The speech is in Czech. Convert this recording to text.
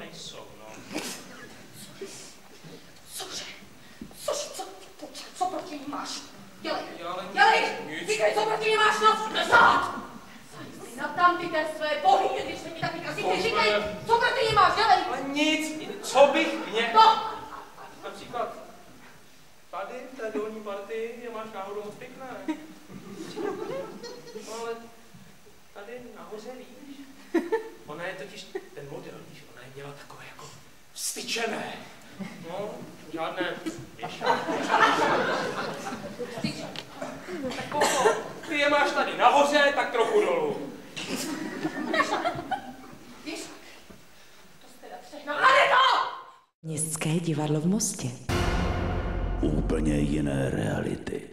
nejsou, no. Cože? Co proti ní máš? Dělej! Nic. Říkej, co proti ní máš, no! Nezát! Na tam ty té své bohyně, když se ti taky kasí, ty říkej, co proti ní máš, dělej! Ale nic, co bych mě... No! Například tady, v té dolní partii, je máš náhodou moc pěkné. No ale tady nahoře, víš? Ona je totiž, ten model, víš, ona je měla takové jako vstyčené. No, žádné věšáky. Vstyčené. Tak koko, ty je máš tady nahoře, tak trochu dolů. Věšák. To jste teda všechno. Anito! Městské divadlo v Mostě. Úplně jiné reality.